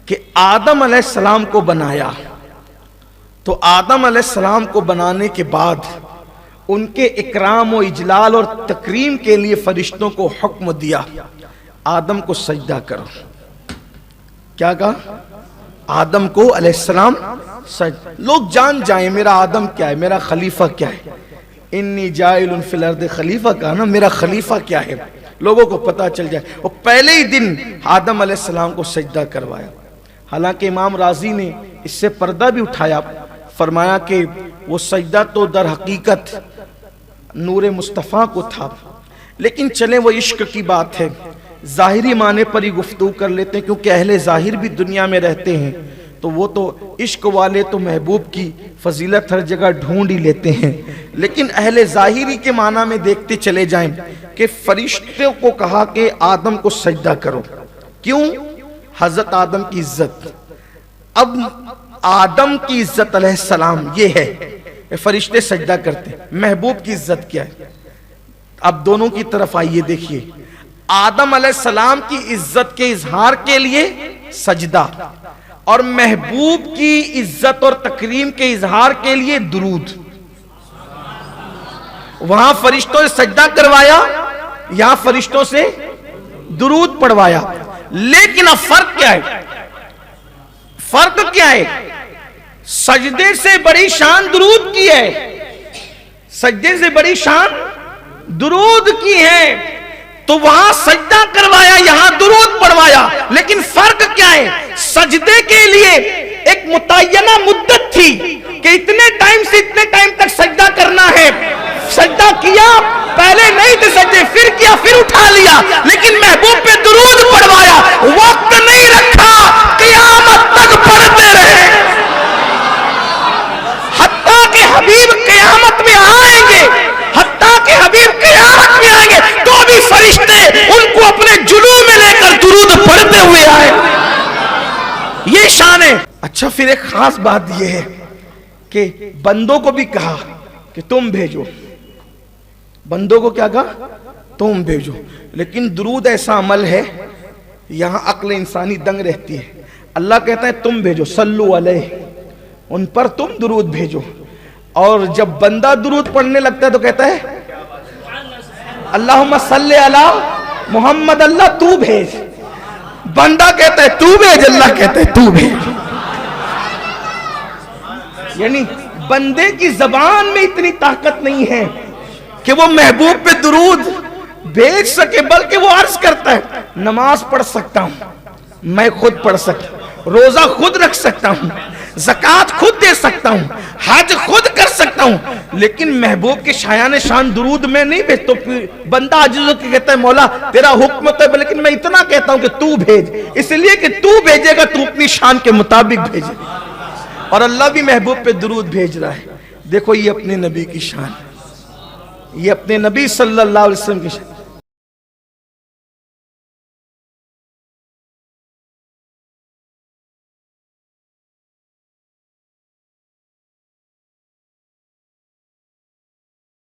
کہ آدم علیہ السلام کو بنایا، تو آدم علیہ السلام کو بنانے کے بعد ان کے اکرام و اجلال اور تکریم کے لیے فرشتوں کو حکم دیا آدم کو سجدہ کرو۔ کیا کہا؟ آدم کو علیہ السلام سجدہ۔ لوگ جان جائیں میرا آدم کیا ہے، میرا خلیفہ کیا ہے۔ انی جائل فی الارض خلیفہ کہا نا، میرا خلیفہ کیا ہے، لوگوں کو پتا چل جائے۔ اور پہلے ہی دن آدم علیہ السلام کو سجدہ کروایا۔ حالانکہ امام راضی نے اس سے پردہ بھی اٹھایا، فرمایا کہ وہ سجدہ تو در حقیقت نور مصطفیٰ کو تھا، لیکن چلیں وہ عشق کی بات ہے، ظاہری معنی پر ہی گفتگو کر لیتے ہیں، کیونکہ اہل ظاہر بھی دنیا میں رہتے ہیں، تو وہ تو عشق والے تو محبوب کی فضیلت ہر جگہ ڈھونڈ ہی لیتے ہیں، لیکن اہل ظاہری کے معنی میں دیکھتے چلے جائیں کہ فرشتوں کو کہا کہ آدم کو سجدہ کرو۔ کیوں؟ حضرت آدم کی عزت۔ اب آدم کی عزت علیہ السلام یہ ہے، فرشتے سجدہ کرتے، محبوب کی عزت کیا ہے؟ اب دونوں کی طرف آئیے دیکھیے، آدم علیہ السلام کی عزت کے اظہار کے لیے سجدہ، اور محبوب کی عزت اور تکریم کے اظہار کے لیے درود۔ وہاں فرشتوں سے سجدہ کروایا، یہاں فرشتوں سے درود پڑھوایا۔ لیکن اب فرق کیا ہے؟ فرق کیا ہے؟ سجدے سے بڑی شان درود کی ہے، سجدے سے بڑی شان درود کی ہے، تو وہاں سجدہ کروایا، یہاں درود پڑھوایا۔ لیکن فرق کیا ہے؟ سجدے کے لیے ایک متعینہ مدت تھی کہ اتنے ٹائم سے اتنے ٹائم تک سجدہ کرنا ہے، سجدہ کیا، پہلے نہیں تھے سجدے، پھر کیا، پھر اٹھا لیا، لیکن محبوب پہ درود پڑھوایا، وقت نہیں رکھا، قیامت تک پڑھتے رہے، حتیٰ کہ حبیب قیامت میں آئیں گے، حتیٰ کہ حبیب قیامت میں آئیں گے تو بھی فرشتے ان کو اپنے جلو میں لے کر درود پڑھتے ہوئے آئے۔ یہ شان ہے۔ اچھا، پھر ایک خاص بات یہ ہے کہ بندوں کو بھی کہا کہ تم بھیجو، بندوں کو کیا کہا؟ تم بھیجو۔ لیکن درود ایسا عمل ہے، یہاں عقل انسانی دنگ رہتی ہے۔ اللہ کہتا ہے تم بھیجو، صلو علیہ، ان پر تم درود بھیجو، اور جب بندہ درود پڑھنے لگتا ہے تو کہتا ہے اللہم صلی علی محمد، اللہ تو بھیج، بندہ کہتا ہے تو بھیج، اللہ کہتا ہے تو بھیج۔ یعنی بندے کی زبان میں اتنی طاقت نہیں ہے کہ وہ محبوب پہ درود بھیج سکے، بلکہ وہ عرض کرتا ہے نماز پڑھ سکتا ہوں، میں خود پڑھ سکتا ہوں، روزہ خود رکھ سکتا ہوں، زکوٰۃ خود دے سکتا ہوں، حج خود کر سکتا ہوں، لیکن محبوب کے شایان شان درود میں نہیں بھیج۔ تو بندہ عاجز ہو کے کہتا ہے مولا تیرا حکم تو ہے، لیکن میں اتنا کہتا ہوں کہ تو بھیج، اس لیے کہ تو بھیجے گا تو اپنی شان کے مطابق بھیجے، اور اللہ بھی محبوب پہ درود بھیج رہا ہے۔ دیکھو یہ اپنے نبی کی شان، یہ اپنے نبی صلی اللہ علیہ وسلم کی شان۔